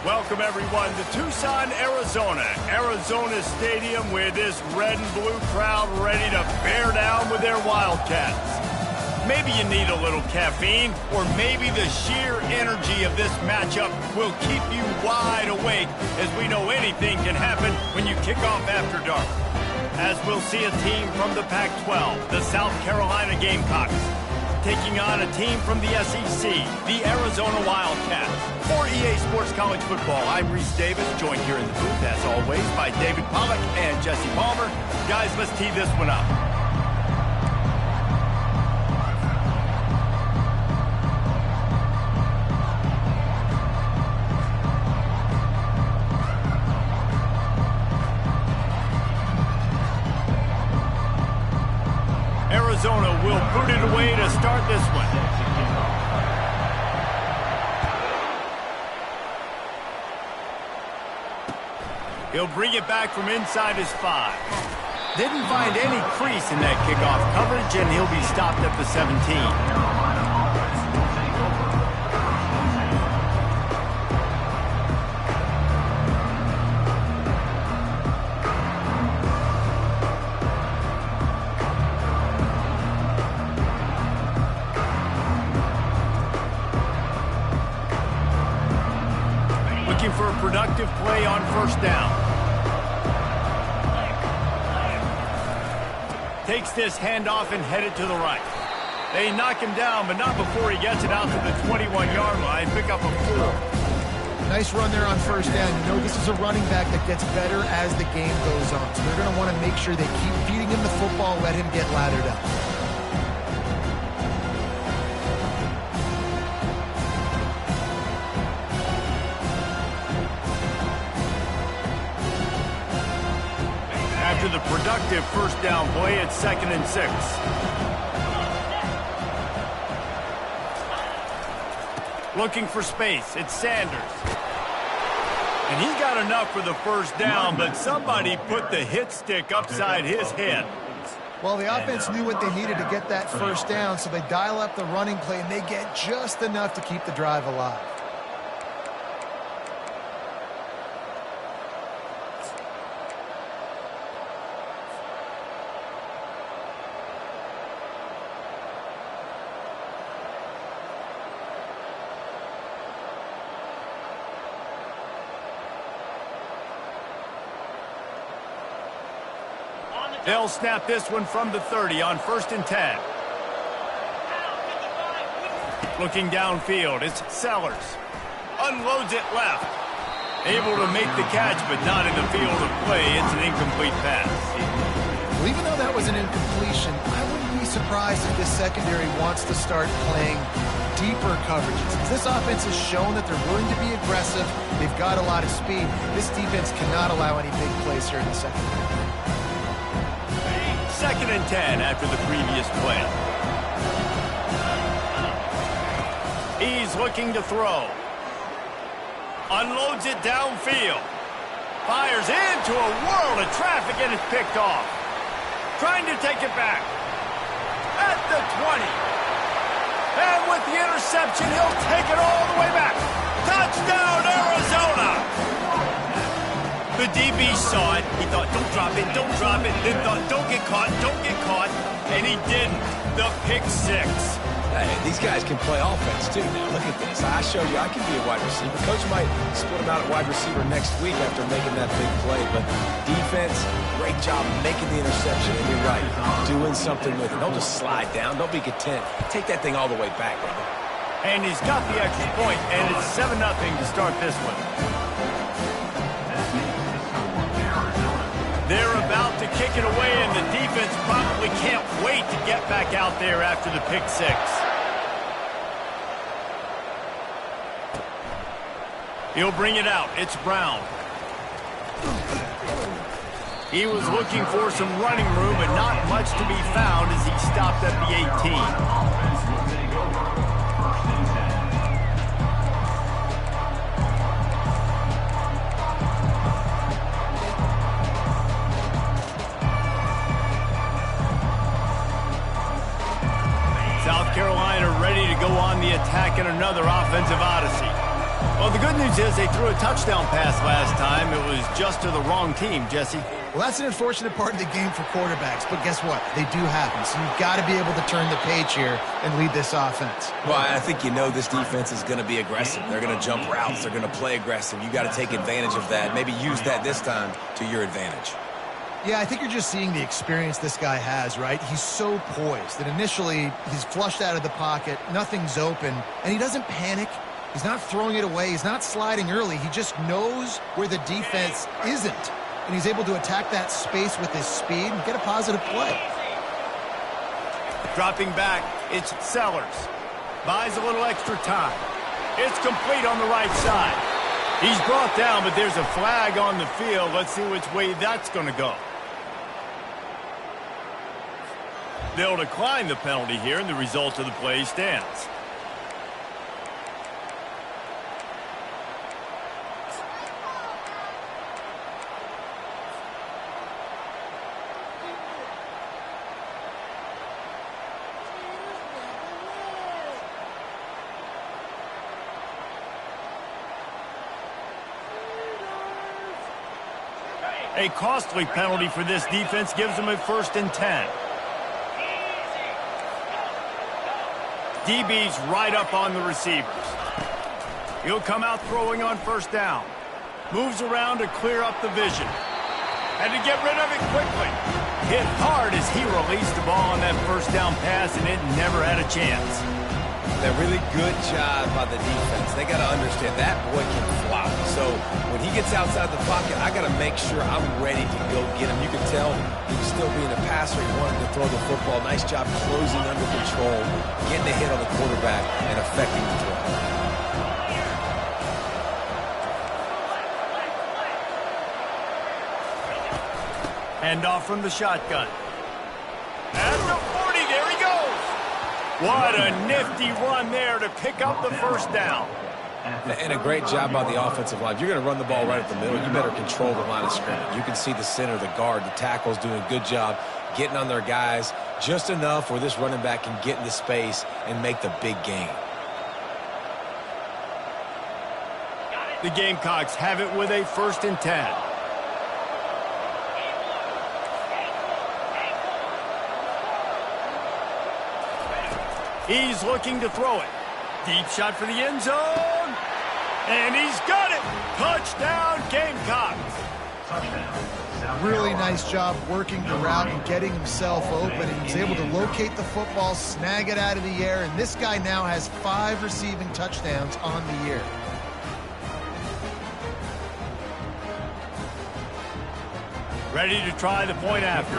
Welcome, everyone, to Tucson, Arizona. Arizona Stadium with this red and blue crowd ready to bear down with their Wildcats. Maybe you need a little caffeine, or maybe the sheer energy of this matchup will keep you wide awake, as we know anything can happen when you kick off after dark. As we'll see a team from the Pac-12, the South Carolina Gamecocks, taking on a team from the SEC, the Arizona Wildcats. For EA Sports College Football, I'm Reese Davis, joined here in the booth, as always, by David Pollack and Jesse Palmer. Guys, let's tee this one up. Arizona will boot it away to start this one. He'll bring it back from inside his 5. Didn't find any crease in that kickoff coverage, and he'll be stopped at the 17. For a productive play on first down. Takes this handoff and headed to the right. They knock him down, but not before he gets it out to the 21-yard line. Pick up a 4. Nice run there on first down. You know, this is a running back that gets better as the game goes on. So they're going to want to make sure they keep feeding him the football, let him get lathered up. After the productive first down play, it's 2nd and 6. Looking for space, it's Sanders. And he got enough for the first down, but somebody put the hit stick upside his head. Well, the offense knew what they needed to get that first down, so they dial up the running play, and they get just enough to keep the drive alive. They'll snap this one from the 30 on 1st and 10. Looking downfield, it's Sellers. Unloads it left. Able to make the catch, but not in the field of play. It's an incomplete pass. Well, even though that was an incompletion, I wouldn't be surprised if this secondary wants to start playing deeper coverages. This offense has shown that they're willing to be aggressive. They've got a lot of speed. This defense cannot allow any big plays here in the secondary. 2nd and 10 after the previous play. He's looking to throw. Unloads it downfield. Fires into a world of traffic and it's picked off. Trying to take it back. At the 20. And with the interception, he'll take it all the way back. Touchdown, Arizona! The DB saw it. He thought, don't drop it, don't drop it. Then thought, don't get caught, and he didn't. The pick 6. Hey, these guys can play offense, too. Now, look at this. I showed you I can be a wide receiver. Coach might split him out at wide receiver next week after making that big play. But defense, great job making the interception. And you're right, doing something with it. Don't just slide down. Don't be content. Take that thing all the way back, brother. And he's got the extra point, and it's 7-0 to start this one. They're about to kick it away, and the defense probably can't wait to get back out there after the pick 6. He'll bring it out. It's Brown. He was looking for some running room, but not much to be found as he stopped at the 18. South Carolina ready to go on the attack in another offensive odyssey. Well, the good news is they threw a touchdown pass last time. It was just to the wrong team, Jesse. Well, that's an unfortunate part of the game for quarterbacks, but guess what? They do happen, so you've got to be able to turn the page here and lead this offense. Well, I think you know this defense is going to be aggressive. They're going to jump routes. They're going to play aggressive. You got to take advantage of that. Maybe use that this time to your advantage. Yeah, I think you're just seeing the experience this guy has, right? He's so poised that initially he's flushed out of the pocket, nothing's open, and he doesn't panic. He's not throwing it away. He's not sliding early. He just knows where the defense isn't, and he's able to attack that space with his speed and get a positive play. Dropping back, it's Sellers. Buys a little extra time. It's complete on the right side. He's brought down, but there's a flag on the field. Let's see which way that's going to go. They'll decline the penalty here, and the result of the play stands. A costly penalty for this defense gives them a 1st and 10. DB's right up on the receivers. He'll come out throwing on 1st down. Moves around to clear up the vision. Had to get rid of it quickly. Hit hard as he released the ball on that 1st down pass, and it never had a chance. A really good job by the defense. They got to understand that boy can fly. So when he gets outside the pocket, I got to make sure I'm ready to go get him. You can tell he was still being a passer. He wanted to throw the football. Nice job closing under control, getting a hit on the quarterback, and affecting the throw. Handoff from the shotgun. At the 40, there he goes. What a nifty run there to pick up the 1st down. And a great job by the offensive line. If you're going to run the ball right at the middle, you better control the line of scrimmage. You can see the center, the guard, the tackles doing a good job getting on their guys just enough where this running back can get into space and make the big gain. The Gamecocks have it with a 1st and 10. He's looking to throw it. Deep shot for the end zone. And he's got it. Touchdown, Gamecocks. Really nice job working the route and getting himself open. And he's able to locate the football, snag it out of the air. And this guy now has 5 receiving touchdowns on the year. Ready to try the point after.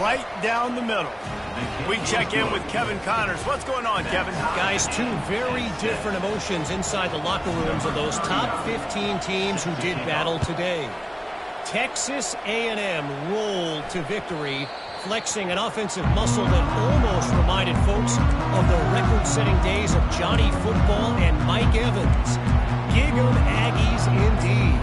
Right down the middle. We check in with Kevin Connors. What's going on, Kevin? Guys, 2 very different emotions inside the locker rooms of those top 15 teams who did battle today. Texas A&M rolled to victory, flexing an offensive muscle that almost reminded folks of the record-setting days of Johnny Football and Mike Evans. Gig 'em Aggies indeed.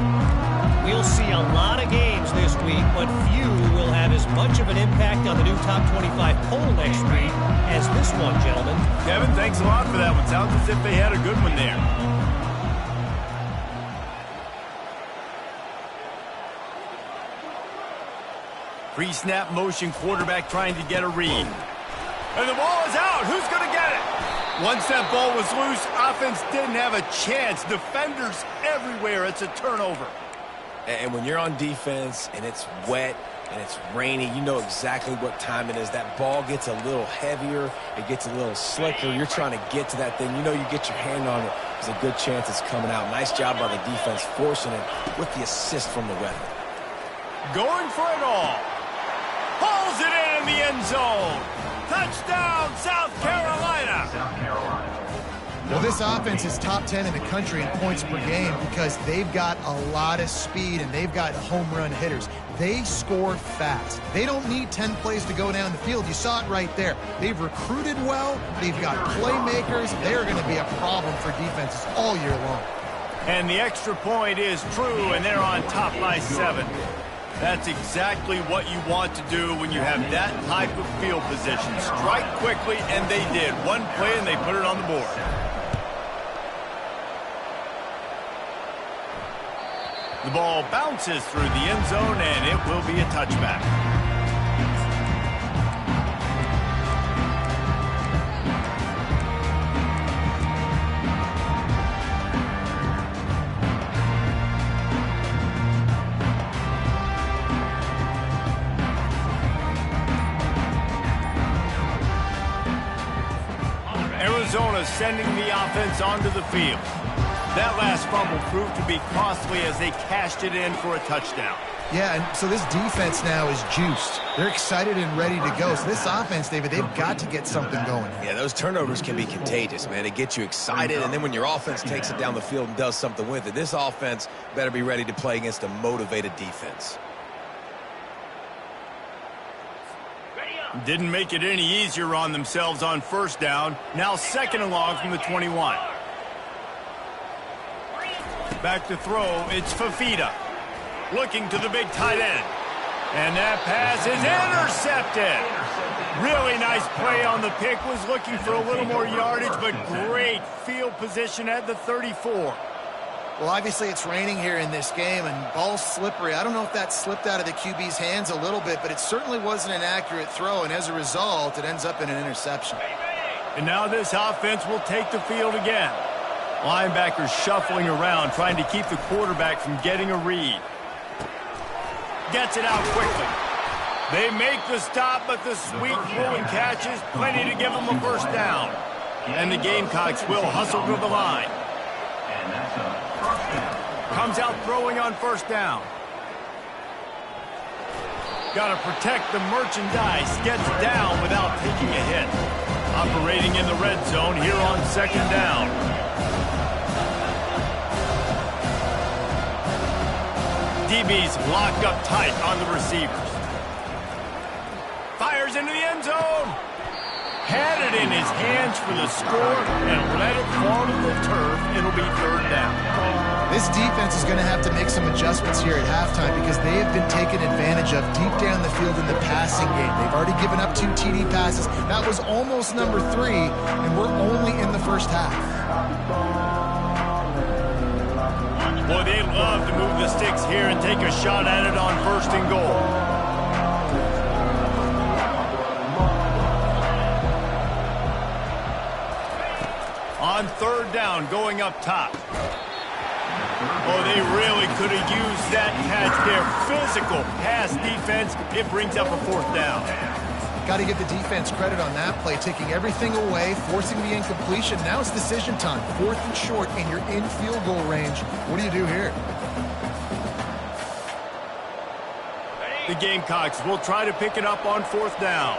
We'll see a lot of games this week, but few will have as much of an impact on the new top 25 poll next week as this one, gentlemen. Kevin, thanks a lot for that one. Sounds as if they had a good one there. Pre-snap motion quarterback trying to get a read. And the ball is out. Who's going to get it? Once that ball was loose, offense didn't have a chance. Defenders everywhere. It's a turnover. And when you're on defense and it's wet and it's rainy, you know exactly what time it is. That ball gets a little heavier. It gets a little slicker. You're trying to get to that thing. You know you get your hand on it. There's a good chance it's coming out. Nice job by the defense forcing it with the assist from the weather. Going for it all. Pulls it in the end zone. Touchdown, South Carolina. Well, this offense is top 10 in the country in points per game because they've got a lot of speed and they've got home run hitters. They score fast. They don't need 10 plays to go down the field. You saw it right there. They've recruited well. They've got playmakers. They're going to be a problem for defenses all year long. And the extra point is true, and they're on top by 7. That's exactly what you want to do when you have that type of field position. Strike quickly, and they did. One play, and they put it on the board. The ball bounces through the end zone, and it will be a touchback. Arizona sending the offense onto the field. That last fumble proved to be costly as they cashed it in for a touchdown. Yeah, and so this defense now is juiced. They're excited and ready to go. So this offense, David, they've got to get something going. Yeah, those turnovers can be contagious, man. They get you excited, and then when your offense takes it down the field and does something with it, this offense better be ready to play against a motivated defense. Didn't make it any easier on themselves on first down. Now second and long from the 21. Back to throw, it's Fafita. Looking to the big tight end. And that pass is intercepted. Really nice play on the pick. Was looking for a little more yardage, but great field position at the 34. Well, obviously it's raining here in this game, and ball's slippery. I don't know if that slipped out of the QB's hands a little bit, but it certainly wasn't an accurate throw, and as a result, it ends up in an interception. And now this offense will take the field again. Linebackers shuffling around, trying to keep the quarterback from getting a read. Gets it out quickly. They make the stop, but the sweet throwing catch is plenty to give them a first down. And the Gamecocks will hustle to the line. Comes out throwing on first down. Got to protect the merchandise. Gets down without taking a hit. Operating in the red zone here on second down. DB's locked up tight on the receivers. Fires into the end zone. Had it in his hands for the score and let it fall to the turf. It'll be third down. This defense is going to have to make some adjustments here at halftime because they have been taken advantage of deep down the field in the passing game. They've already given up 2 TD passes. That was almost number 3, and we're only in the first half. Boy, they love to move the sticks here and take a shot at it on first and goal. On third down, going up top. Oh, they really could have used that catch there. Physical pass defense. It brings up a fourth down. Got to give the defense credit on that play, taking everything away, forcing the incompletion. Now it's decision time. 4th and short, and you're in field goal range. What do you do here? The Gamecocks will try to pick it up on 4th down.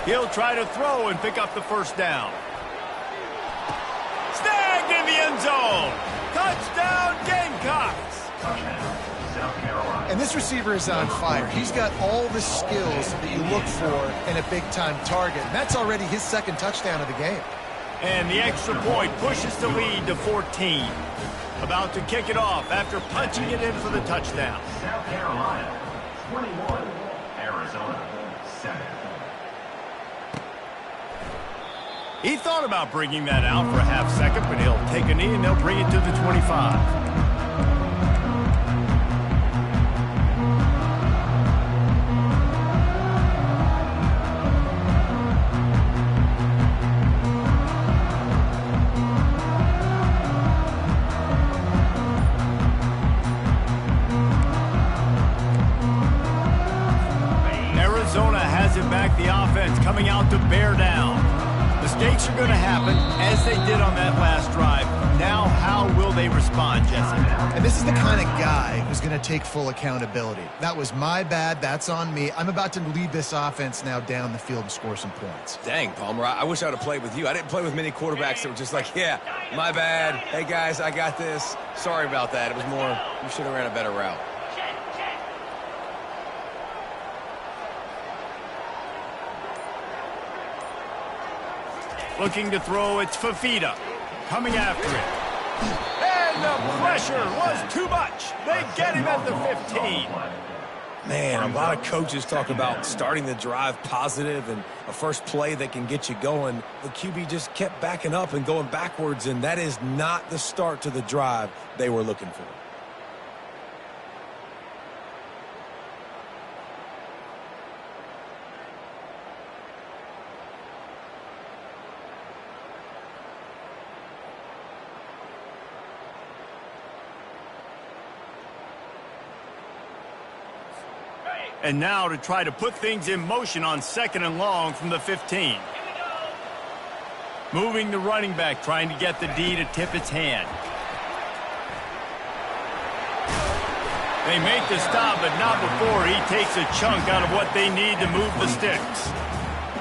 He'll try to throw and pick up the first down. Snagged in the end zone. Touchdown, Gamecocks. And this receiver is on fire. He's got all the skills that you look for in a big-time target. And that's already his 2nd touchdown of the game. And the extra point pushes the lead to 14. About to kick it off after punching it in for the touchdown. South Carolina, 21. Arizona, 7. He thought about bringing that out for a half second, but he'll take a knee and they'll bring it to the 25. Arizona has it back, the offense coming out to bear down. Mistakes are going to happen, as they did on that last drive. Now, how will they respond, Jesse? And this is the kind of guy who's going to take full accountability. That was my bad. That's on me. I'm about to lead this offense now down the field and score some points. Dang, Palmer, I wish I would have played with you. I didn't play with many quarterbacks that were just like, yeah, my bad. Hey, guys, I got this. Sorry about that. It was more, you should have ran a better route. Looking to throw, it's Fafita. Coming after it. And the pressure was too much. They get him at the 15. Man, a lot of coaches talk about starting the drive positive and a first play that can get you going. The QB just kept backing up and going backwards, and that is not the start to the drive they were looking for. And now to try to put things in motion on 2nd and long from the 15. Moving the running back, trying to get the D to tip its hand. They make the stop, but not before he takes a chunk out of what they need to move the sticks.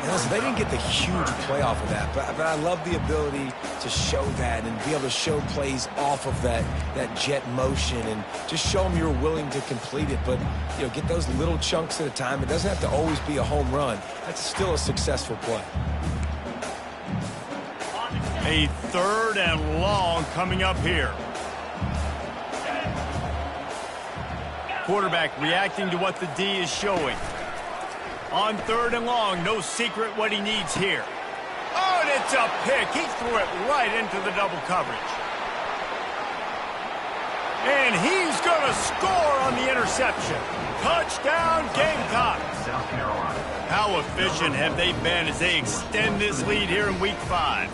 Listen, they didn't get the huge play off of that, but I love the ability to show that and be able to show plays off of that jet motion and just show them you're willing to complete it. But, you know, get those little chunks at a time. It doesn't have to always be a home run. That's still a successful play. A 3rd and long coming up here. Quarterback reacting to what the D is showing. On 3rd and long, no secret what he needs here. Oh, and it's a pick. He threw it right into the double coverage. And he's going to score on the interception. Touchdown, Gamecocks. South Carolina. How efficient have they been as they extend this lead here in Week 5?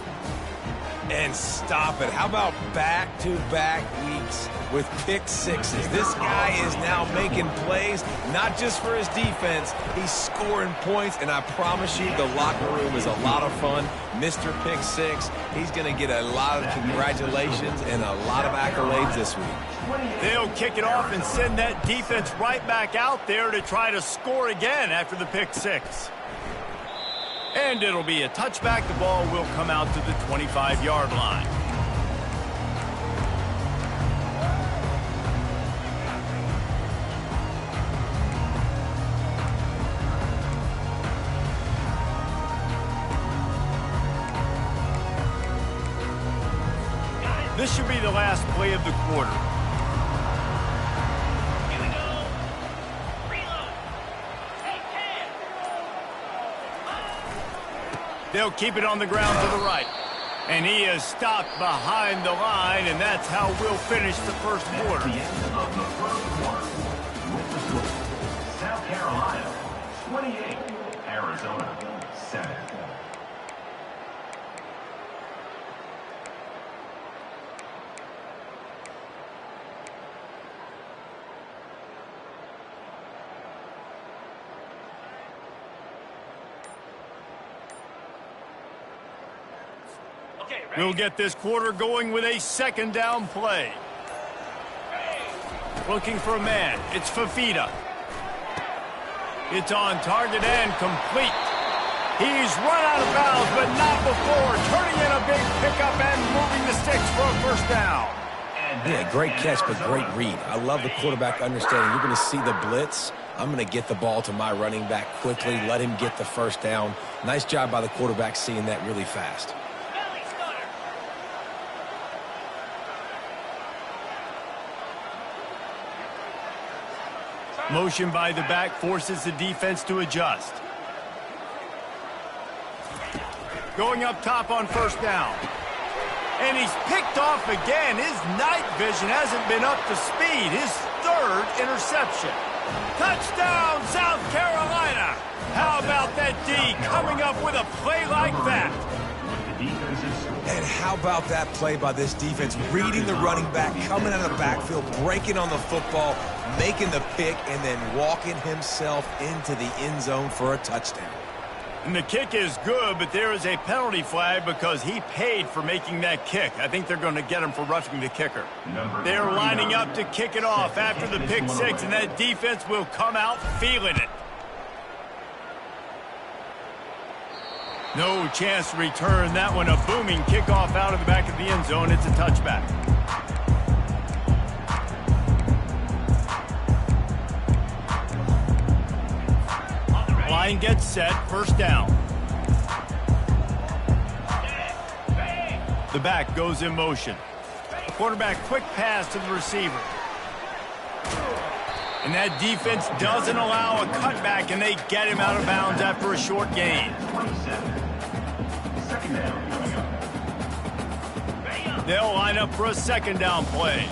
And stop it. How about back-to-back weeks with pick sixes? This guy is now making plays, not just for his defense. He's scoring points, and I promise you the locker room is a lot of fun. Mr. Pick Six, he's going to get a lot of congratulations and a lot of accolades this week. They'll kick it off and send that defense right back out there to try to score again after the pick six. And it'll be a touchback. The ball will come out to the 25-yard line. This should be the last play of the quarter. They'll keep it on the ground to the right. And he is stopped behind the line, and that's how we'll finish the first quarter. At the end of the first quarter, with the score, South Carolina 28, Arizona 7. We'll get this quarter going with a 2nd down play. Looking for a man. It's Fafita. It's on target and complete. He's run out of bounds, but not before turning in a big pickup and moving the sticks for a first down. Yeah, great catch, but great read. I love the quarterback understanding. You're going to see the blitz. I'm going to get the ball to my running back quickly, let him get the first down. Nice job by the quarterback seeing that really fast. Motion by the back forces the defense to adjust. Going up top on first down. And he's picked off again. His night vision hasn't been up to speed. His 3rd interception. Touchdown, South Carolina. How about that D coming up with a play like that? And how about that play by this defense, reading the running back, coming out of the backfield, breaking on the football, making the pick, and then walking himself into the end zone for a touchdown. And the kick is good, but there is a penalty flag because he paid for making that kick. I think they're going to get him for roughing the kicker. They're lining up to kick it off after the pick six, and that defense will come out feeling it. No chance to return that one. A booming kickoff out of the back of the end zone. It's a touchback. Line gets set. First down. The back goes in motion. Quarterback quick pass to the receiver. And that defense doesn't allow a cutback, and they get him out of bounds after a short gain. 27. Second down coming up. They'll line up for a second down play.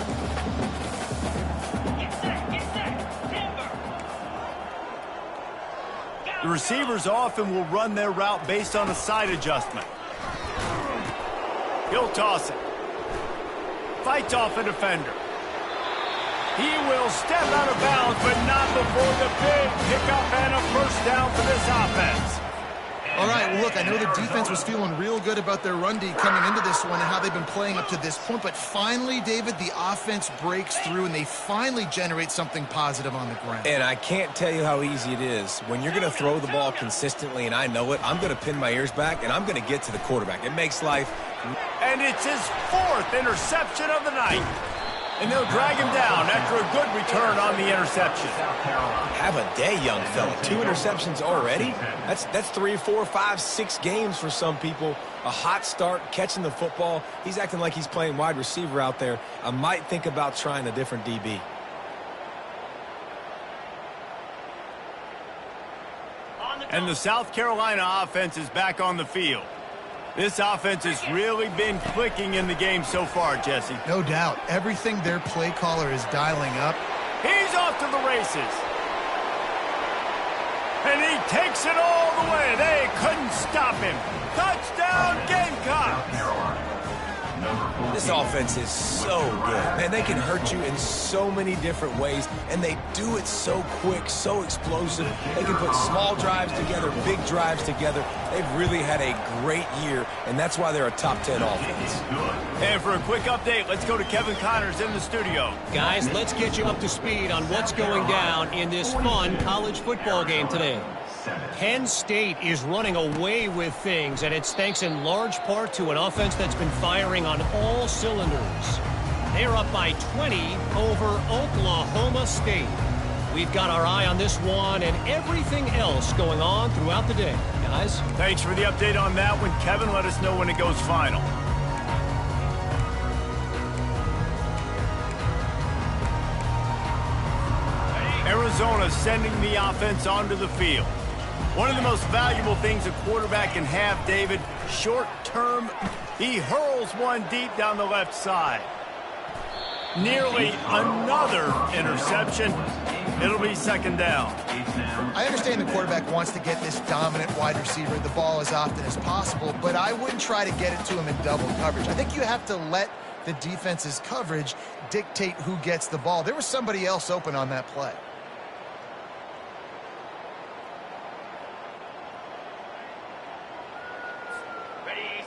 The receivers often will run their route based on a side adjustment. He'll toss it. Fights off a defender. He will step out of bounds, but not before the big pickup and a first down for this offense. All right, well, look, I know the defense was feeling real good about their run D coming into this one and how they've been playing up to this point, but finally, David, the offense breaks through and they finally generate something positive on the ground. And I can't tell you how easy it is. When you're going to throw the ball consistently, and I know it, I'm going to pin my ears back, and I'm going to get to the quarterback. It makes life... And it's his 4th interception of the night. And they'll drag him down after a good return on the interception. Have a day, young fella. 2 interceptions already? That's 3, 4, 5, 6 games for some people. A hot start, catching the football. He's acting like he's playing wide receiver out there. I might think about trying a different DB. And the South Carolina offense is back on the field. This offense has really been clicking in the game so far, Jesse. No doubt. Everything their play caller is dialing up. He's off to the races. And he takes it all the way. They couldn't stop him. Touchdown, Gamecocks! This offense is so good. Man, they can hurt you in so many different ways, and they do it so quick, so explosive. They can put small drives together, big drives together. They've really had a great year, and that's why they're a top 10 offense. And for a quick update, let's go to Kevin Connors in the studio. Guys, let's get you up to speed on what's going down in this fun college football game today. Penn State is running away with things, and it's thanks in large part to an offense that's been firing on all cylinders. They're up by 20 over Oklahoma State. We've got our eye on this one and everything else going on throughout the day. Guys? Thanks for the update on that one, Kevin. Let us know when it goes final. Arizona sending the offense onto the field. One of the most valuable things a quarterback can have, David, short term, he hurls one deep down the left side. Nearly another interception. It'll be second down. I understand the quarterback wants to get this dominant wide receiver the ball as often as possible, but I wouldn't try to get it to him in double coverage. I think you have to let the defense's coverage dictate who gets the ball. There was somebody else open on that play.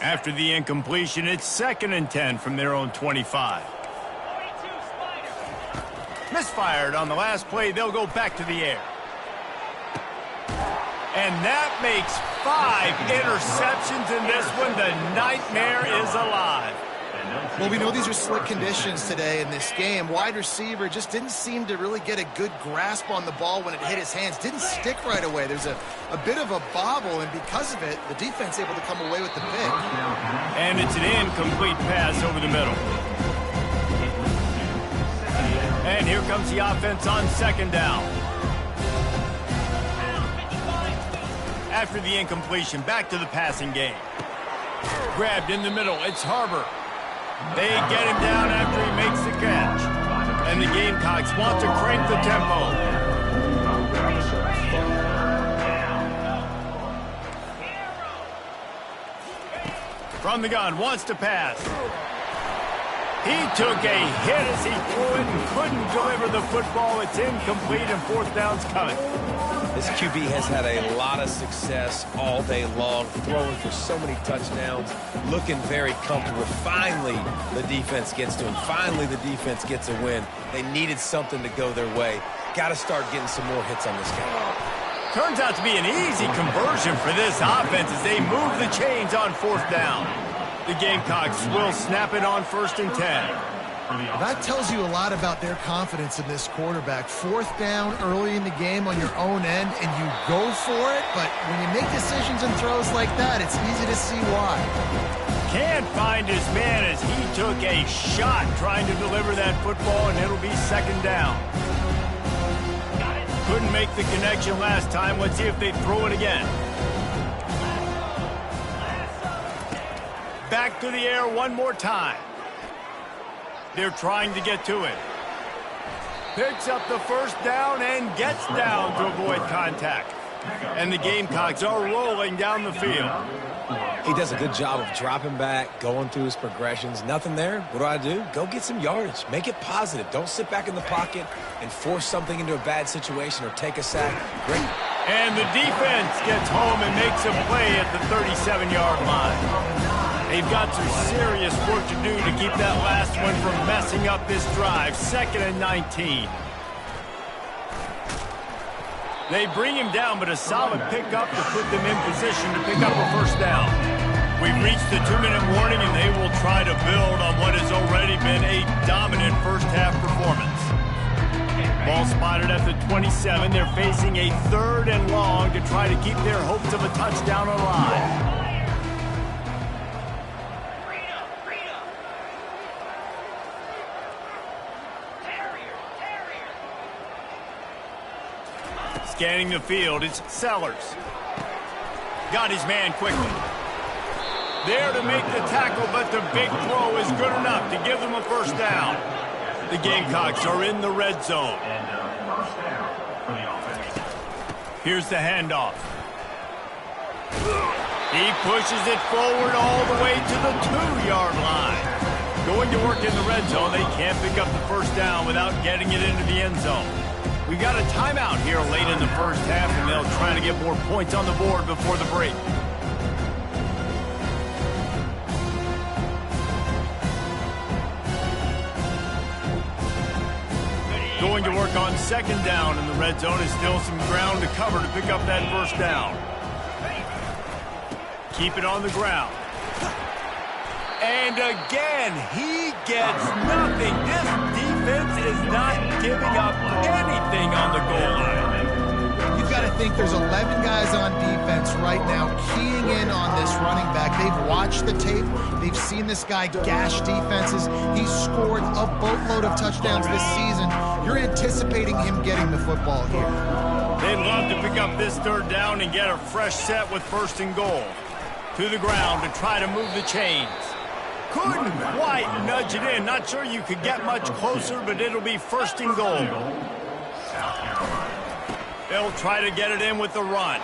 After the incompletion, it's 2nd and 10 from their own 25. Misfired on the last play. They'll go back to the air. And that makes 5 interceptions in this one. The nightmare is alive. Well, we know these are slick conditions today in this game. Wide receiver just didn't seem to really get a good grasp on the ball when it hit his hands. Didn't stick right away. There's a bit of a bobble, and because of it, the defense able to come away with the pick. And it's an incomplete pass over the middle. And here comes the offense on second down. After the incompletion, back to the passing game. Grabbed in the middle. It's Harbor. They get him down after he makes the catch. And the Gamecocks want to crank the tempo. From the gun, wants to pass. He took a hit as he threw it and couldn't deliver the football. It's incomplete and 4th down's coming. This QB has had a lot of success all day long, throwing for so many touchdowns, looking very comfortable. Finally, the defense gets to him. Finally, the defense gets a win. They needed something to go their way. Got to start getting some more hits on this guy. Turns out to be an easy conversion for this offense as they move the chains on 4th down. The Gamecocks will snap it on 1st and 10. That tells you a lot about their confidence in this quarterback. 4th down early in the game on your own end, and you go for it, but when you make decisions and throws like that, it's easy to see why. Can't find his man as he took a shot trying to deliver that football, and it'll be second down. Couldn't make the connection last time. Let's see if they throw it again. Back to the air one more time. They're trying to get to it. Picks up the first down and gets down to avoid contact. And the Gamecocks are rolling down the field. He does a good job of dropping back, going through his progressions. Nothing there. What do? Go get some yardage. Make it positive. Don't sit back in the pocket and force something into a bad situation or take a sack. Great. And the defense gets home and makes a play at the 37-yard line. They've got some serious work to do to keep that last one from messing up this drive. 2nd and 19. They bring him down, but a solid pickup to put them in position to pick up a first down. We've reached the 2-minute warning, and they will try to build on what has already been a dominant first-half performance. Ball spotted at the 27. They're facing a 3rd and long to try to keep their hopes of a touchdown alive. Scanning the field, it's Sellers. Got his man quickly. There to make the tackle, but the big throw is good enough to give them a first down. The Gamecocks are in the red zone. Here's the handoff. He pushes it forward all the way to the 2-yard line. Going to work in the red zone, they can't pick up the first down without getting it into the end zone. We got a timeout here late in the first half, and they'll try to get more points on the board before the break. Going to work on 2nd down in the red zone is still some ground to cover to pick up that first down. Keep it on the ground. And again, he gets nothing. This defense is not giving up anything on the goal line. You've got to think there's 11 guys on defense right now keying in on this running back. They've watched the tape. They've seen this guy gash defenses. He's scored a boatload of touchdowns this season. You're anticipating him getting the football here. They'd love to pick up this 3rd down and get a fresh set with 1st and goal. To the ground to try to move the chains. Couldn't quite nudge it in. Not sure you could get much closer, but it'll be 1st and goal. They'll try to get it in with the run.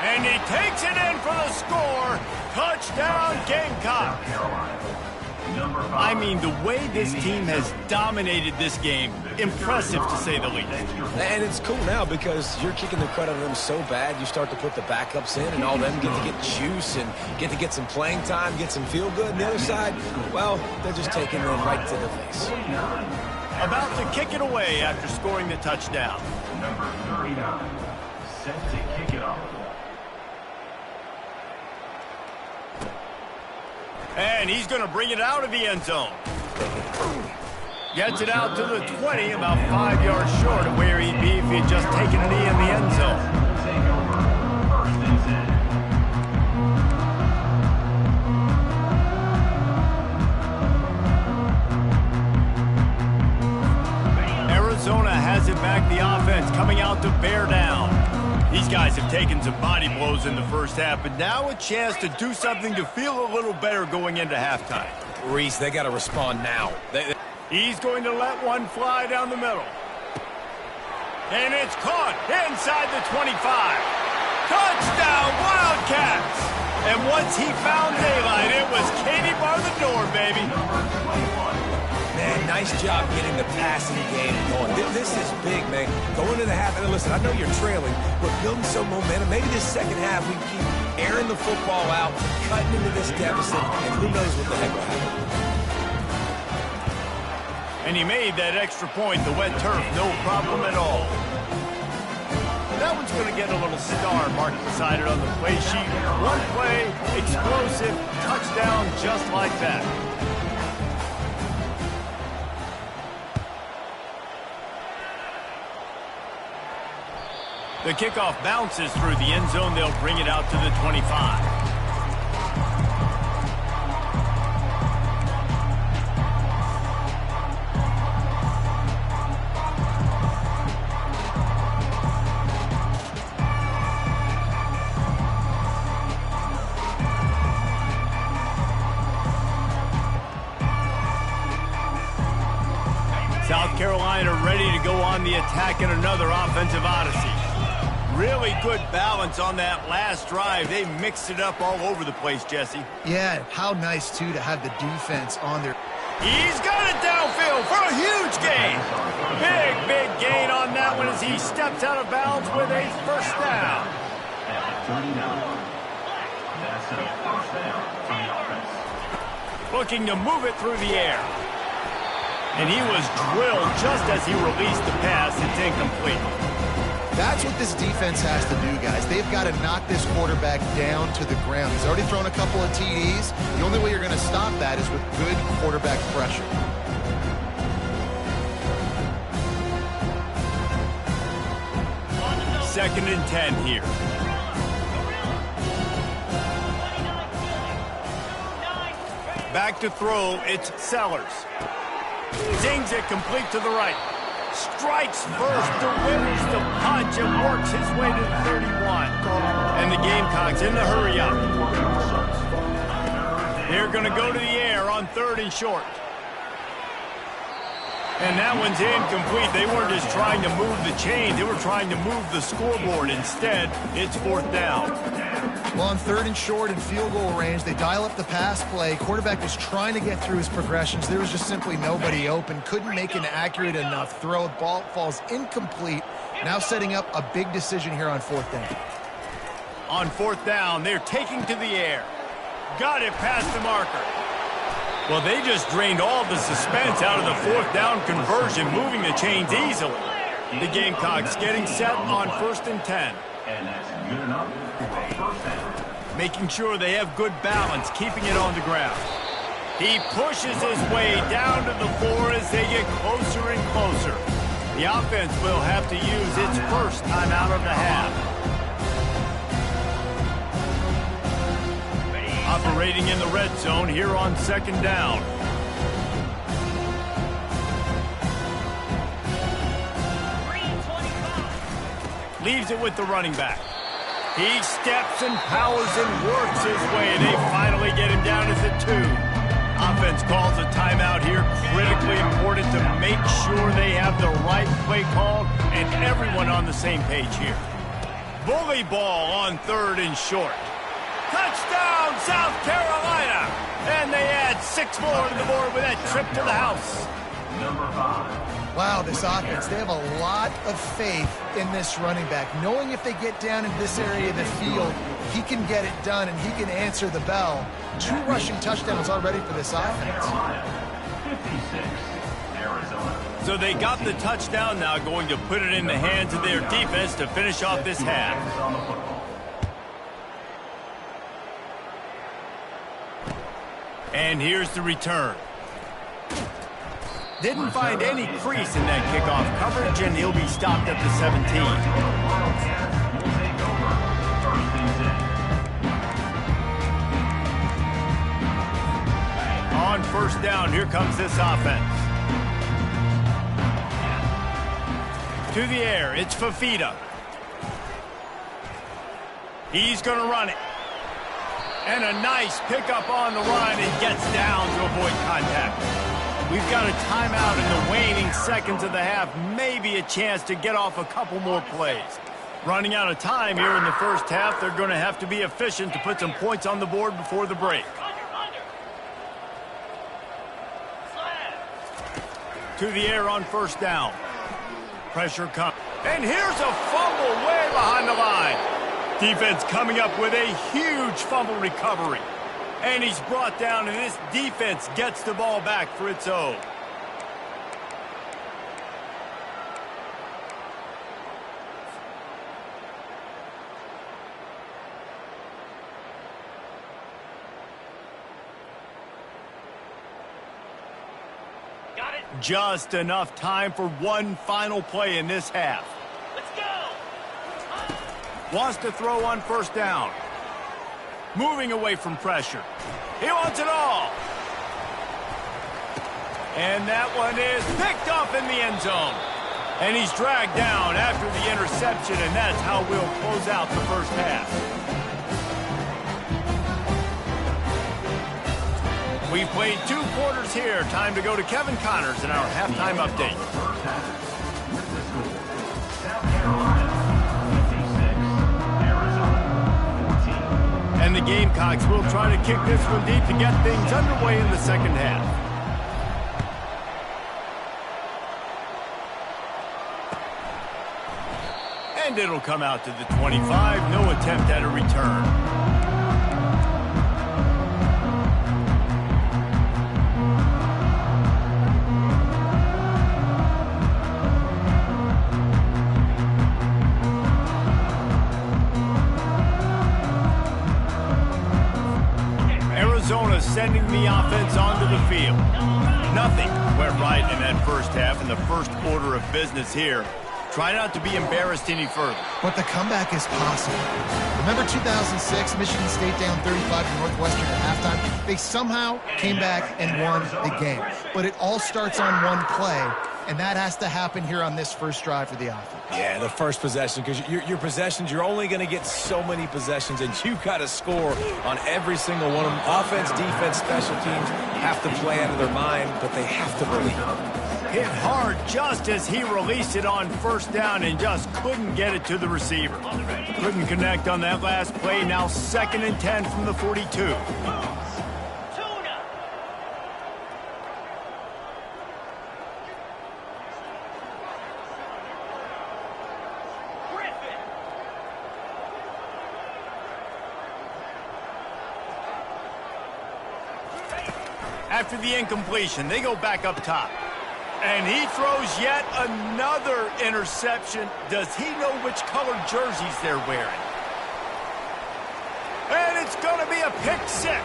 And he takes it in for the score. Touchdown, Gamecocks. I mean, the way this team has dominated this game, impressive to say the least. And it's cool now because you're kicking the crud out of them so bad, you start to put the backups in, and all them get to get juice and get to get some playing time, get some feel good. And the other side, well, they're just taking them right to the face. About to kick it away after scoring the touchdown. Number 39, set to kick it off. And he's going to bring it out of the end zone. Gets it out to the 20, about 5 yards short of where he'd be if he had just taken a knee in the end zone. Arizona has it back, the offense coming out to bear down. These guys have taken some body blows in the first half, but now a chance to do something to feel a little better going into halftime. Reese, they got to respond now. He's going to let one fly down the middle. And it's caught inside the 25. Touchdown, Wildcats! And once he found daylight, it was Katie bar the door, baby. Man, nice job getting the passing game going. This is big, man. Going to the half, and listen, I know you're trailing, but building some momentum. Maybe this second half we keep airing the football out, cutting into this deficit, and who knows what the heck will happen. And he made that extra point, the wet turf, no problem at all. That one's going to get a little star marked beside it on the play sheet. One play, explosive, touchdown just like that. The kickoff bounces through the end zone. They'll bring it out to the 25. line are ready to go on the attack in another offensive odyssey. Really good balance on that last drive. They mixed it up all over the place, Jesse. Yeah, how nice, too, to have the defense on their... He's got it downfield for a huge gain. Big gain on that one as he steps out of bounds with a first down. At 39. That's a first down for the offense. Looking to move it through the air. And he was drilled just as he released the pass. It's incomplete. That's what this defense has to do, guys. They've got to knock this quarterback down to the ground. He's already thrown a couple of TDs. The only way you're going to stop that is with good quarterback pressure. Second and 10 here. Back to throw, it's Sellers. Zings it complete to the right. Strikes first, delivers the punch, and works his way to the 31. And the Gamecocks in the hurry up. They're going to go to the air on 3rd and short. And that one's incomplete. They weren't just trying to move the chains. They were trying to move the scoreboard. Instead, it's 4th down. Well, on 3rd and short and field goal range, they dial up the pass play. Quarterback was trying to get through his progressions. There was just simply nobody open. Couldn't make an accurate enough throw. The ball falls incomplete. Now setting up a big decision here on 4th down. On 4th down, they're taking to the air. Got it past the marker. Well, they just drained all the suspense out of the 4th down conversion, moving the chains easily. The Gamecocks getting set on 1st and 10. And that's good enough for a first down. Making sure they have good balance, keeping it on the ground. He pushes his way down to the 4 as they get closer and closer. The offense will have to use its first timeout of the half. Operating in the red zone here on 2nd down. Leaves it with the running back. He steps and powers and works his way, and they finally get him down as a 2. Offense calls a timeout here. Critically important to make sure they have the right play called and everyone on the same page here. Bully ball on 3rd and short. Touchdown, South Carolina! And they add 6 more to the board with that trip to the house. Number 5. Wow, this offense, they have a lot of faith in this running back. Knowing if they get down in this area of the field, he can get it done and he can answer the bell. 2 rushing touchdowns already for this offense. 56, Arizona. So they got the touchdown now, going to put it in the hands of their defense to finish off this half. On the football. And here's the return. Didn't find any crease in that kickoff coverage, and he'll be stopped at the 17. Wildcats will take over 1st and 10. On 1st down, here comes this offense. To the air, it's Fafita. He's going to run it. And a nice pickup on the run and gets down to avoid contact. We've got a timeout in the waning seconds of the half. Maybe a chance to get off a couple more plays. Running out of time here in the first half. They're going to have to be efficient to put some points on the board before the break. To the air on 1st down. Pressure comes. And here's a fumble way behind the line. Defense coming up with a huge fumble recovery. And he's brought down, and this defense gets the ball back for its own. Got it. Just enough time for one final play in this half. Let's go. Wants to throw on 1st down. Moving away from pressure. He wants it all. And that one is picked off in the end zone. And he's dragged down after the interception, and that's how we'll close out the first half. We've played 2 quarters here. Time to go to Kevin Connors in our halftime update. And the Gamecocks will try to kick this one deep to get things underway in the second half. And it'll come out to the 25. No attempt at a return. Arizona sending the offense onto the field. Nothing went right in that first half in the first order of business here. Try not to be embarrassed any further. But the comeback is possible. Remember 2006, Michigan State down 35 to Northwestern at halftime? They somehow came back and won the game. But it all starts on one play, and that has to happen here on this first drive for the offense. Yeah, the first possession, because your possessions, you're only going to get so many possessions, and you've got to score on every single one of them. Offense, defense, special teams have to play out of their mind, but they have to believe. Hit hard just as he released it on first down and just couldn't get it to the receiver. Couldn't connect on that last play. Now 2nd and 10 from the 42. After the incompletion, they go back up top. And he throws yet another interception. Does he know which color jerseys they're wearing? And it's going to be a pick six.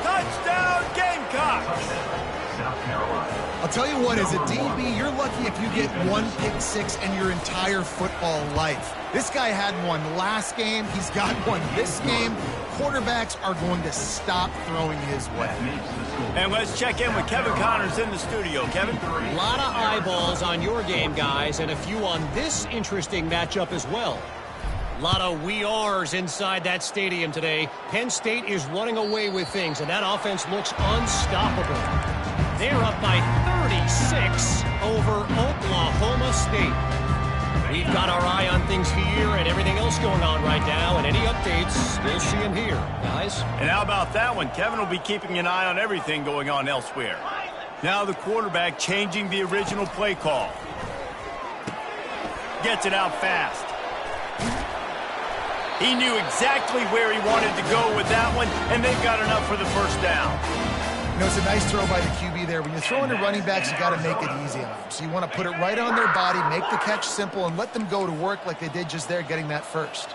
Touchdown, Gamecocks. South Carolina. I'll tell you what, as a DB, you're lucky if you get one pick six in your entire football life. This guy had one last game. He's got one this game. Quarterbacks are going to stop throwing his way. And let's check in with Kevin Connors in the studio. Kevin? A lot of eyeballs on your game, guys, and a few on this interesting matchup as well. A lot of we ares inside that stadium today. Penn State is running away with things, and that offense looks unstoppable. They're up by 36 over Oklahoma State. We've got our eye on things here and everything else going on right now, and any updates, we'll see them here, guys. And how about that one? Kevin will be keeping an eye on everything going on elsewhere. Now the quarterback changing the original play call. Gets it out fast. He knew exactly where he wanted to go with that one, and they've got enough for the first down. You know, it's a nice throw by the QB there. When you're throwing to running backs, you got to make it easy on them. So you want to put it right on their body, make the catch simple, and let them go to work like they did just there, getting that first.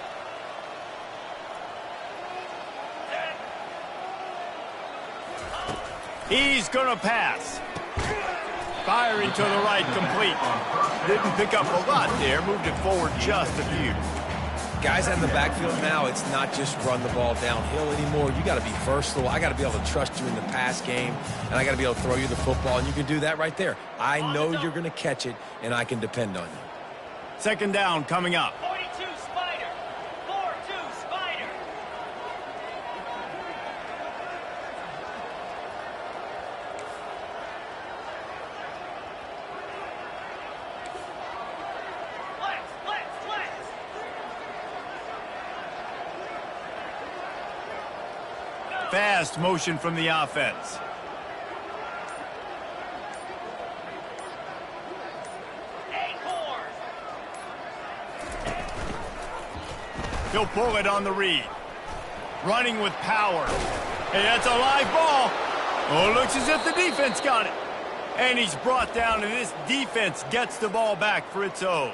He's going to pass. Firing to the right, complete. Didn't pick up a lot there, moved it forward just a few. Guys out in the backfield now, it's not just run the ball downhill anymore. You got to be versatile. I got to be able to trust you in the pass game, and I got to be able to throw you the football, and you can do that right there. I know you're going to catch it, and I can depend on you. 2nd down coming up. 42 Spider. 4-2 Spider. Flex. Fast motion from the offense. He'll pull it on the read. Running with power. Hey, that's a live ball. Oh, looks as if the defense got it. And he's brought down, and this defense gets the ball back for its own.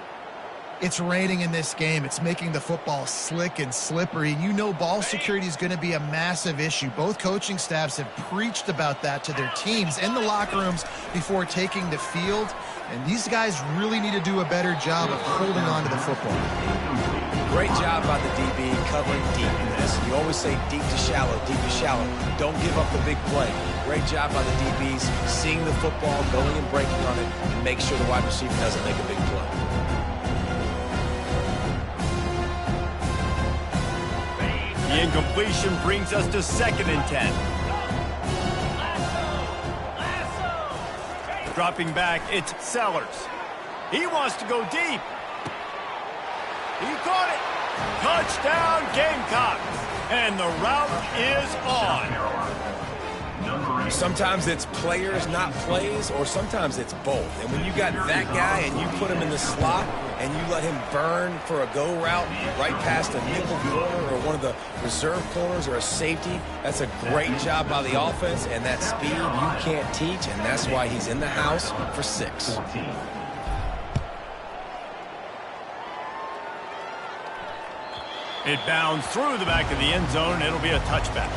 It's raining in this game. It's making the football slick and slippery. You know ball security is going to be a massive issue. Both coaching staffs have preached about that to their teams in the locker rooms before taking the field. And these guys really need to do a better job of holding on to the football. Great job by the DB covering deep. You always say deep to shallow, deep to shallow. Don't give up the big play. Great job by the DBs seeing the football, going and breaking on it, and make sure the wide receiver doesn't make a big play. The incompletion brings us to 2nd and 10. Dropping back, it's Sellers. He wants to go deep. He caught it. Touchdown, Gamecocks. And the route is on. Sometimes it's players, not plays, or sometimes it's both. And when you got that guy and you put him in the slot and you let him burn for a go route right past a nickel corner or one of the reserve corners or a safety, that's a great job by the offense, and that speed you can't teach, and that's why he's in the house for 6. It bounds through the back of the end zone. It'll be a touchback.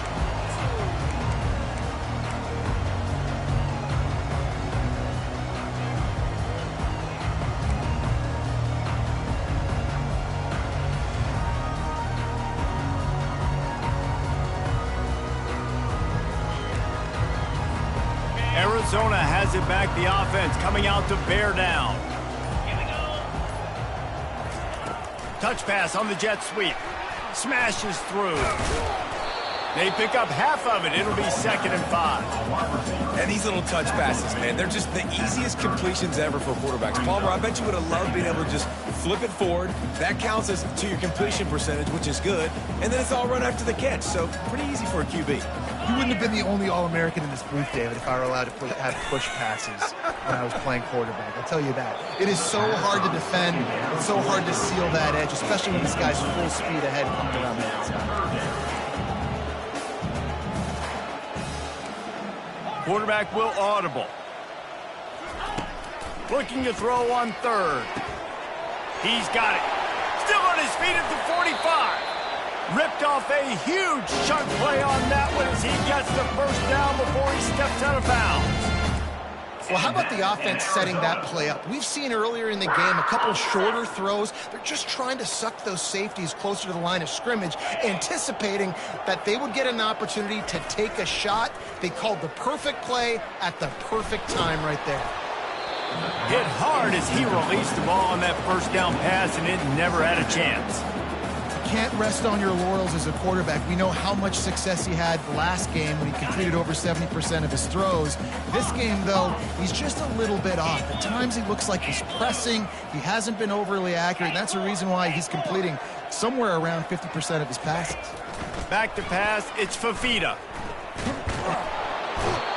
Arizona has it back. The offense coming out to bear down. Here we go. Touch pass on the jet sweep. Smashes through. They pick up half of it. It'll be 2nd and 5. And these little touch passes, man, they're just the easiest completions ever for quarterbacks. Palmer, I bet you would have loved being able to just flip it forward. That counts as to your completion percentage, which is good. And then it's all run after the catch, so pretty easy for a QB. You wouldn't have been the only All-American in this booth, David, if I were allowed to have push passes when I was playing quarterback. I'll tell you that. It is so hard to defend. It's so hard to seal that edge, especially when this guy's full speed ahead coming around the outside. Quarterback will audible. Looking to throw on 3rd. He's got it. Still on his feet at the 45. Ripped off a huge chunk play on that one as he gets the first down before he steps out of bounds. Well, how about the offense setting that play up? We've seen earlier in the game a couple shorter throws. They're just trying to suck those safeties closer to the line of scrimmage, anticipating that they would get an opportunity to take a shot. They called the perfect play at the perfect time right there. Hit hard as he released the ball on that first down pass, and it never had a chance. Can't rest on your laurels as a quarterback. We know how much success he had last game when he completed over 70% of his throws. This game, though, he's just a little bit off. At times he looks like he's pressing. He hasn't been overly accurate, and that's the reason why he's completing somewhere around 50% of his passes. Back to pass, it's Fafita.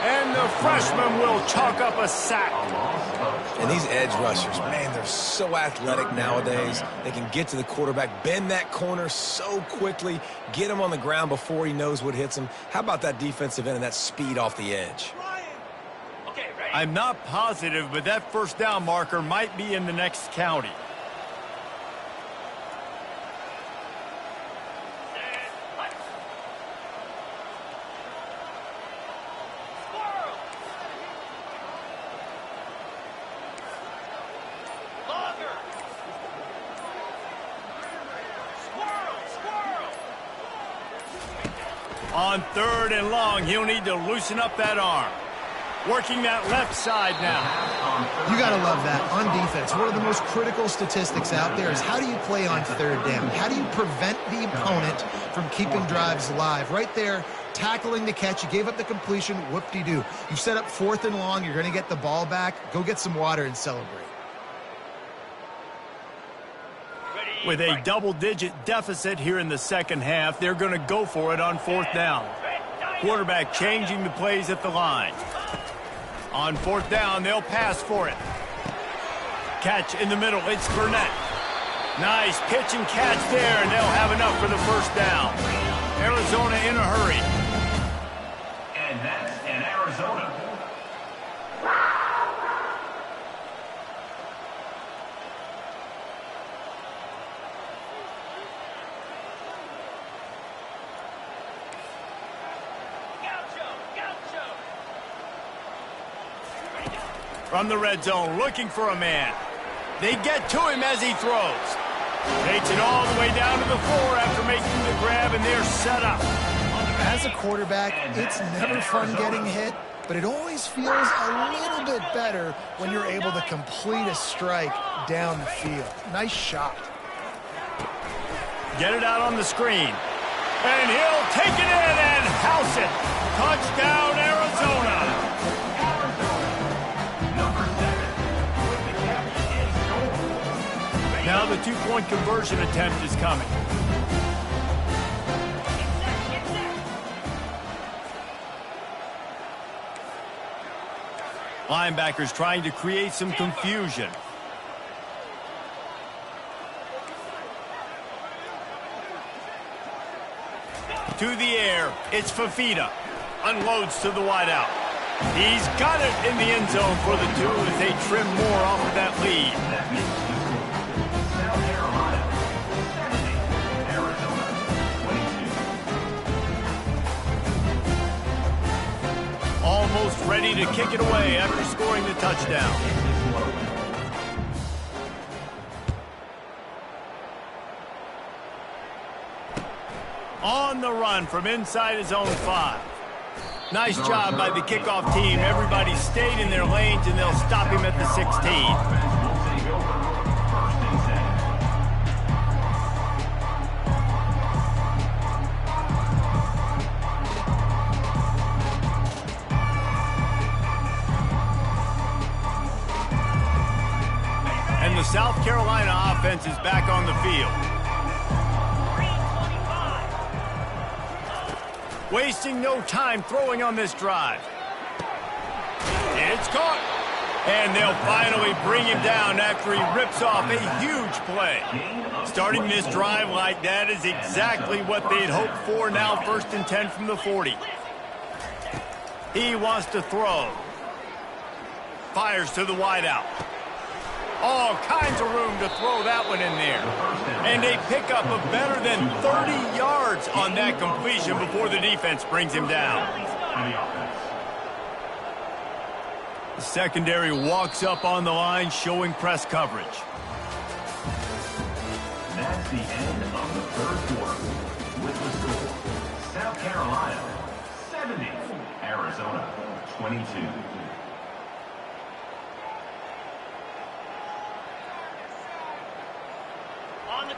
And the freshman will chalk up a sack. And these edge rushers, man, they're so athletic nowadays. They can get to the quarterback, bend that corner so quickly, get him on the ground before he knows what hits him. How about that defensive end and that speed off the edge? Okay, ready? I'm not positive, but that first down marker might be in the next county. On 3rd and long, he'll need to loosen up that arm. Working that left side now. You got to love that on defense. One of the most critical statistics out there is how do you play on 3rd down? How do you prevent the opponent from keeping drives alive? Right there, tackling the catch. You gave up the completion. Whoop-de-doo. You set up 4th and long. You're going to get the ball back. Go get some water and celebrate. With a double-digit deficit here in the second half, they're going to go for it on 4th down. Quarterback changing the plays at the line. On 4th down, they'll pass for it. Catch in the middle. It's Burnett. Nice pitch and catch there, and they'll have enough for the first down. Arizona in a hurry. And that's in Arizona. From the red zone, looking for a man. They get to him as he throws. Takes it all the way down to the floor after making the grab, and they're set up. As a quarterback, it's never fun getting hit, but it always feels a little bit better when you're able to complete a strike down the field. Nice shot. Get it out on the screen. And he'll take it in and house it. Touchdown, Arizona. Now the two-point conversion attempt is coming. Linebackers trying to create some confusion. To the air, it's Fafita. Unloads to the wideout. He's got it in the end zone for the 2 as they trim more off of that lead. South Carolina, 70. Arizona, 22. Almost ready to kick it away after scoring the touchdown. On the run from inside his own 5. Nice job by the kickoff team. Everybody stayed in their lanes, and they'll stop him at the 16. Will take over first and 10. And the South Carolina offense is back on the field. Wasting no time throwing on this drive. It's caught. And they'll finally bring him down after he rips off a huge play. Starting this drive like that is exactly what they'd hoped for. Now 1st and 10 from the 40. He wants to throw. Fires to the wideout. All kinds of room to throw that one in there. And a pickup of better than 30 yards on that completion before the defense brings him down. The secondary walks up on the line, showing press coverage. That's the end of the 3rd quarter. With the score, South Carolina, 70. Arizona, 22.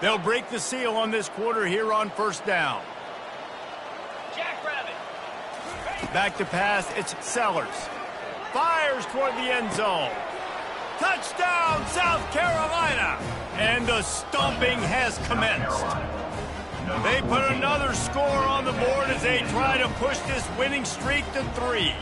They'll break the seal on this quarter here on 1st down. Jackrabbit. Back to pass, it's Sellers. Fires toward the end zone. Touchdown, South Carolina! And the stomping has commenced. They put another score on the board as they try to push this winning streak to 3.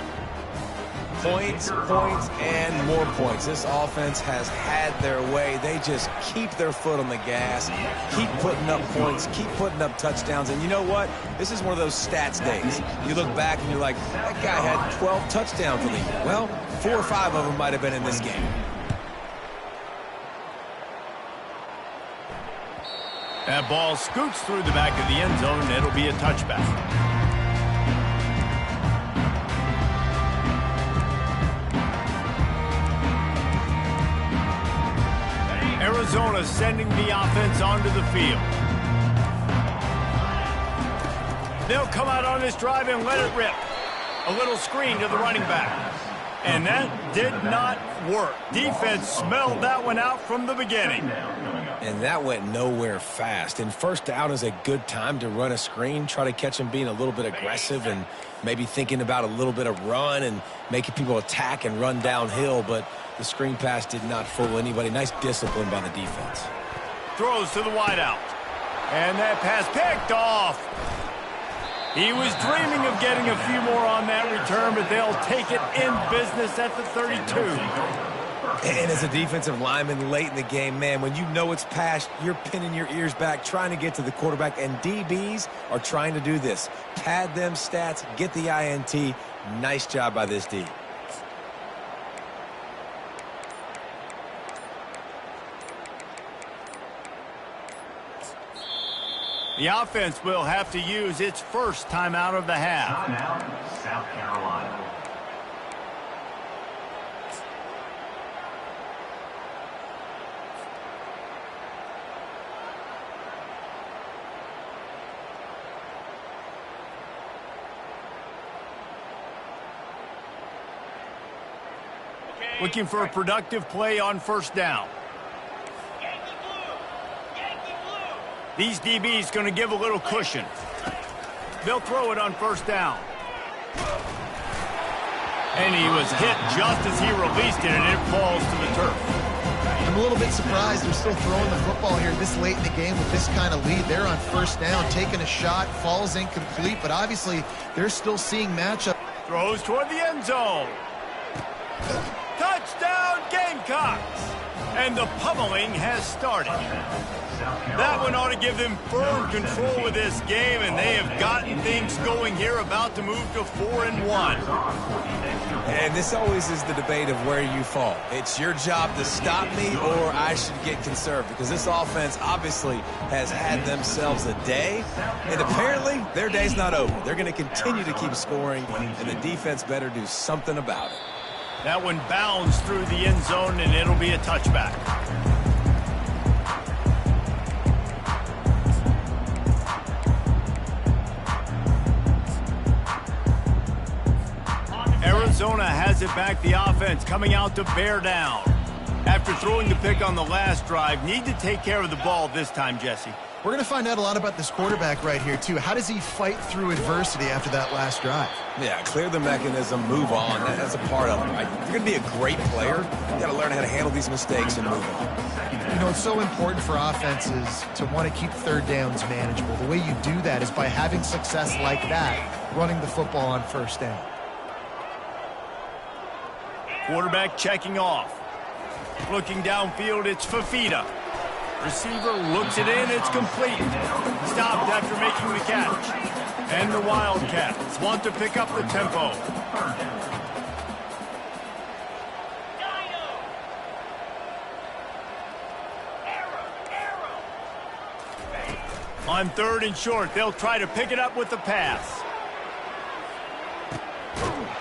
Points, points, and more points. This offense has had their way. They just keep their foot on the gas, keep putting up points, keep putting up touchdowns. And you know what? This is one of those stats days. You look back and you're like, that guy had 12 touchdowns in the year. Well, 4 or 5 of them might have been in this game. That ball scoots through the back of the end zone, and it'll be a touchback. Arizona sending the offense onto the field. They'll come out on this drive and let it rip. A little screen to the running back. And that did not work. Defense smelled that one out from the beginning. And that went nowhere fast. And 1st down is a good time to run a screen, try to catch him being a little bit aggressive and maybe thinking about a little bit of run and making people attack and run downhill. But the screen pass did not fool anybody. Nice discipline by the defense. Throws to the wideout. And that pass picked off. He was dreaming of getting a few more on that return, but they'll take it in business at the 32. And as a defensive lineman late in the game, man, when you know it's past, you're pinning your ears back, trying to get to the quarterback, and DBs are trying to do this. Pad them stats, get the INT. Nice job by this D. The offense will have to use its first timeout of the half. Timeout, South Carolina. Looking for a productive play on 1st down. These DBs going to give a little cushion. They'll throw it on 1st down. And he was hit just as he released it, and it falls to the turf. I'm a little bit surprised they're still throwing the football here this late in the game with this kind of lead. They're on 1st down, taking a shot, falls incomplete, but obviously they're still seeing matchup. Throws toward the end zone. Touchdown, Gamecocks! And the pummeling has started. That one ought to give them firm control of this game, and they have gotten things going here, about to move to 4-1. And this always is the debate of where you fall. It's your job to stop me, or I should get conserved, because this offense obviously has had themselves a day, and apparently their day's not over. They're going to continue to keep scoring, and the defense better do something about it. That one bounds through the end zone, and it'll be a touchback. Arizona has it back, the offense coming out to bear down. After throwing the pick on the last drive, need to take care of the ball this time, Jesse. We're going to find out a lot about this quarterback right here, too. How does he fight through adversity after that last drive? Yeah, clear the mechanism, move on. That's a part of it, right? If you're going to be a great player, you got to learn how to handle these mistakes and move on. You know, it's so important for offenses to want to keep third downs manageable. The way you do that is by having success like that, running the football on first down. Quarterback checking off. Looking downfield, it's Fafita. Receiver looks it in, it's complete. Stopped after making the catch. And the Wildcats want to pick up the tempo. On 3rd and short, they'll try to pick it up with the pass.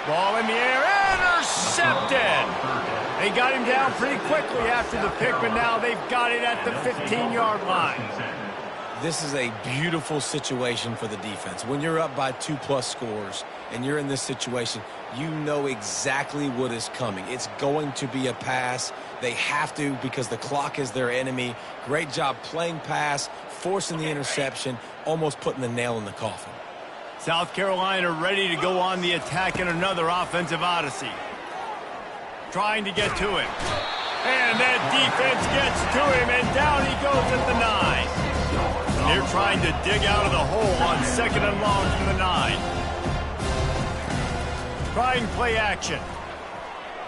Ball in the air, intercepted! They got him down pretty quickly after the pick, but now they've got it at the 15-yard line. This is a beautiful situation for the defense. When you're up by 2+ scores and you're in this situation, you know exactly what is coming. It's going to be a pass. They have to, because the clock is their enemy. Great job playing pass, forcing the interception, almost putting the nail in the coffin. South Carolina ready to go on the attack in another offensive odyssey. Trying to get to him. And that defense gets to him, and down he goes at the 9. They're trying to dig out of the hole on 2nd and long from the 9. Trying play action.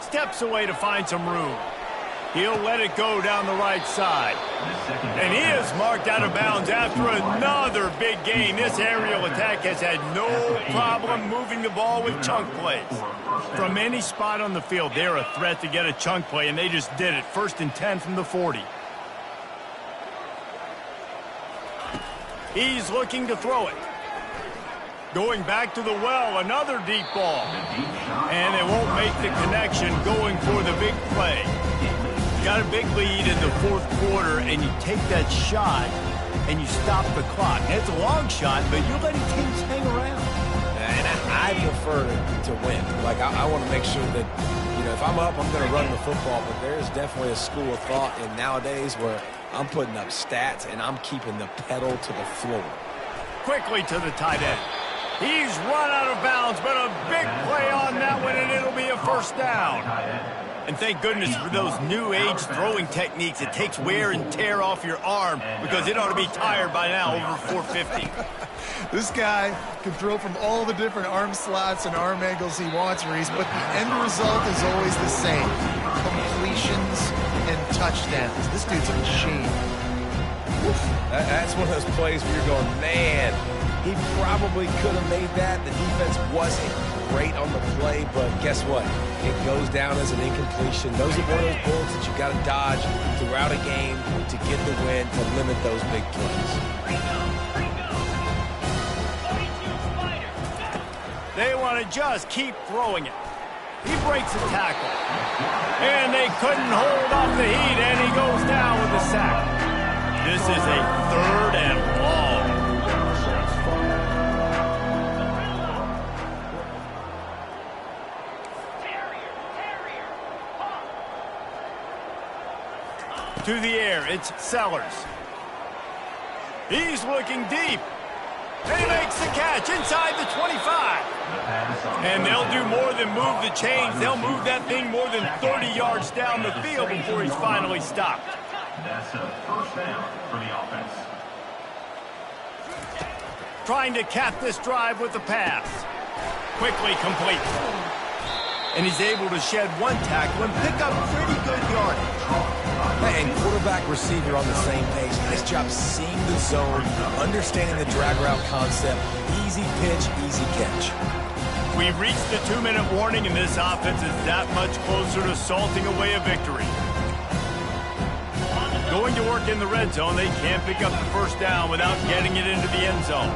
Steps away to find some room. He'll let it go down the right side. And he is marked out of bounds after another big gain. This aerial attack has had no problem moving the ball with chunk plays. From any spot on the field, they're a threat to get a chunk play, and they just did it. 1st and 10 from the 40. He's looking to throw it. Going back to the well, another deep ball. And they won't make the connection, going for the big play. Got a big lead in the 4th quarter, and you take that shot, and you stop the clock. And it's a long shot, but you're letting teams hang around. And I prefer to win. Like, I want to make sure that, you know, if I'm up, I'm going to run the football. But there's definitely a school of thought in nowadays where I'm putting up stats and I'm keeping the pedal to the floor. Quickly to the tight end. He's run out of bounds, but a big play on that one, and it'll be a 1st down. And thank goodness for those new age throwing techniques. It takes wear and tear off your arm, because it ought to be tired by now, over 450. This guy can throw from all the different arm slots and arm angles he wants, Reese, but the end result is always the same. Completions and touchdowns. This dude's a machine. That's one of those plays where you're going, man, he probably could have made that. The defense wasn't great on the play, but guess what? It goes down as an incompletion. Those are one of those bullets that you've got to dodge throughout a game to get the win, to limit those big plays. They want to just keep throwing it. He breaks a tackle. And they couldn't hold off the heat, and he goes down with a sack. This is a 3rd and long. To the air, it's Sellers. He's looking deep. And he makes the catch inside the 25. And they'll do more than move the chains. They'll move that thing more than 30 yards down the field before he's finally stopped. That's a 1st down for the offense. Trying to cap this drive with the pass. Quickly complete. And he's able to shed one tackle and pick up pretty good yardage. And quarterback, receiver on the same page. Nice job seeing the zone, understanding the drag route concept. Easy pitch, easy catch. We've reached the 2-minute warning, and this offense is that much closer to salting away a victory. Going to work in the red zone, they can't pick up the first down without getting it into the end zone.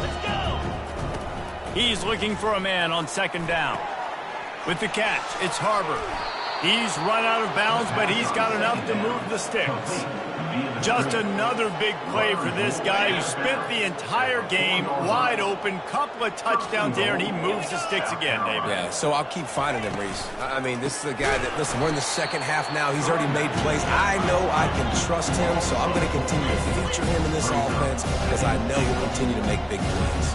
Let's go. He's looking for a man on second down. With the catch, it's Harbor. He's run out of bounds, but he's got enough to move the sticks. Just another big play for this guy who spent the entire game wide open. Couple of touchdowns there, and he moves the sticks again, David. Yeah, so I'll keep finding him, Reese. I mean, this is the guy that, listen, we're in the second half now. He's already made plays. I know I can trust him, so I'm going to continue to feature him in this offense because I know he'll continue to make big plays.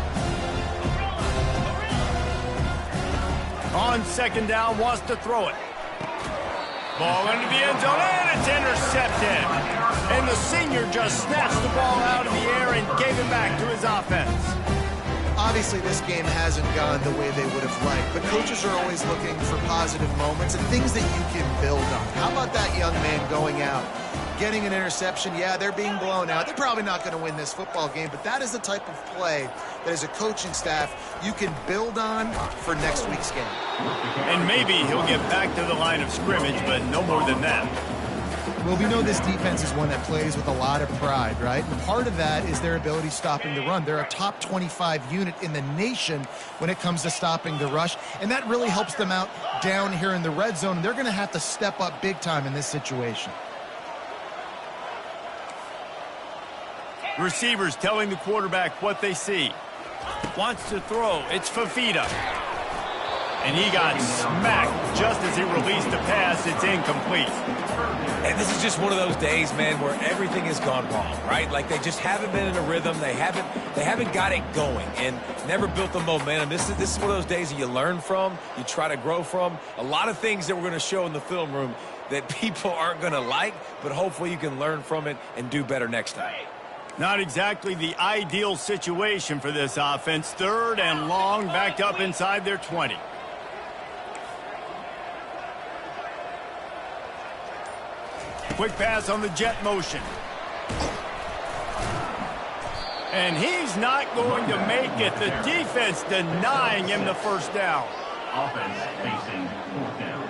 On second down, wants to throw it. Ball into the end zone, and it's intercepted. And the senior just snatched the ball out of the air and gave it back to his offense. Obviously, this game hasn't gone the way they would have liked, but coaches are always looking for positive moments and things that you can build on. How about that young man going out, getting an interception? Yeah, they're being blown out. They're probably not going to win this football game, but that is the type of play that as a coaching staff you can build on for next week's game. And maybe he'll get back to the line of scrimmage, but no more than that. Well, we know this defense is one that plays with a lot of pride, right? And part of that is their ability stopping the run. They're a top 25 unit in the nation when it comes to stopping the rush, and that really helps them out down here in the red zone. They're going to have to step up big time in this situation. Receivers telling the quarterback what they see. Wants to throw. It's Fafita. And he got smacked just as he released the pass. It's incomplete. And this is just one of those days, man, where everything has gone wrong, right? Like they just haven't been in a rhythm. They haven't got it going and never built the momentum. This is one of those days that you learn from, you try to grow from. A lot of things that we're going to show in the film room that people aren't going to like, but hopefully you can learn from it and do better next time. Not exactly the ideal situation for this offense. Third and long, backed up inside their 20. Quick pass on the jet motion. And he's not going to make it. The defense denying him the first down. Offense facing fourth down.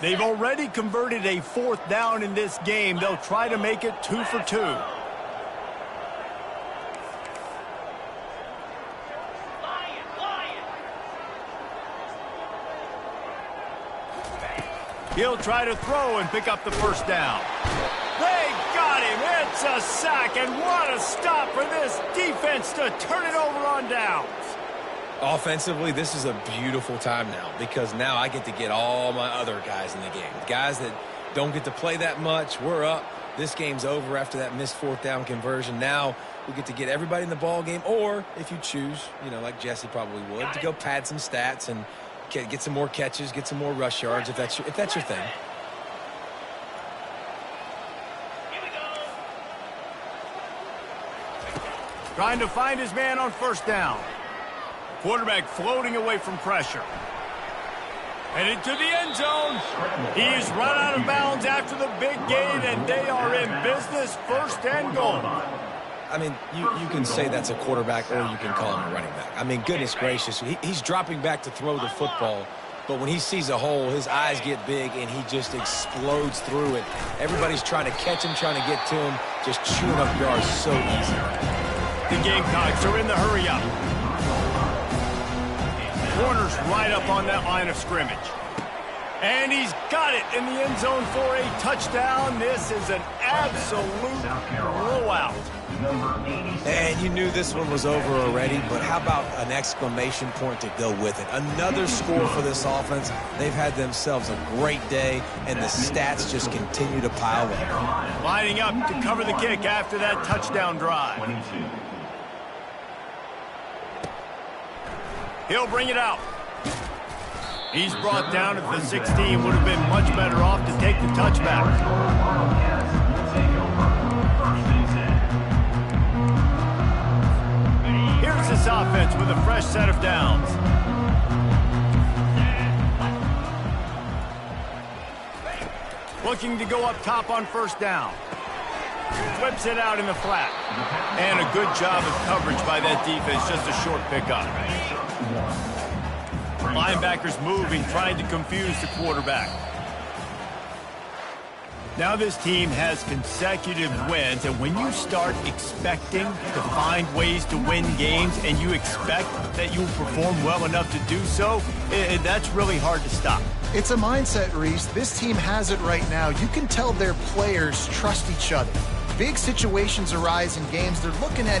They've already converted a fourth down in this game. They'll try to make it 2 for 2. He'll try to throw and pick up the first down. They got him. It's a sack, and what a stop for this defense to turn it over on downs. Offensively, this is a beautiful time now because now I get to get all my other guys in the game. Guys that don't get to play that much, we're up. This game's over after that missed fourth down conversion. Now we get to get everybody in the ball game, or if you choose, you know, like Jesse probably would, to go pad some stats and get some more catches, get some more rush yards if that's your thing. Trying to find his man on first down. Quarterback floating away from pressure. Headed to the end zone. He's run out of bounds after the big gain, and they are in business, first and goal. I mean, you can say that's a quarterback or you can call him a running back. I mean, goodness gracious, he's dropping back to throw the football, but when he sees a hole, his eyes get big, and he just explodes through it. Everybody's trying to catch him, trying to get to him, just chewing up yards so easy. The Gamecocks are in the hurry-up. Corner's right up on that line of scrimmage. And he's got it in the end zone for a touchdown. This is an absolute blowout. And you knew this one was over already, but how about an exclamation point to go with it? Another score for this offense. They've had themselves a great day, and the stats just continue to pile up. Lining up to cover the kick after that touchdown drive. He'll bring it out. He's brought down at the 16. Would have been much better off to take the touchback. offense with a fresh set of downs. Looking to go up top on first down. Flips it out in the flat. And a good job of coverage by that defense. Just a short pickup. Linebackers moving, trying to confuse the quarterback. Now this team has consecutive wins, and when you start expecting to find ways to win games and you expect that you'll perform well enough to do so, that's really hard to stop. It's a mindset, Reese. This team has it right now. You can tell their players trust each other. Big situations arise in games. They're looking at each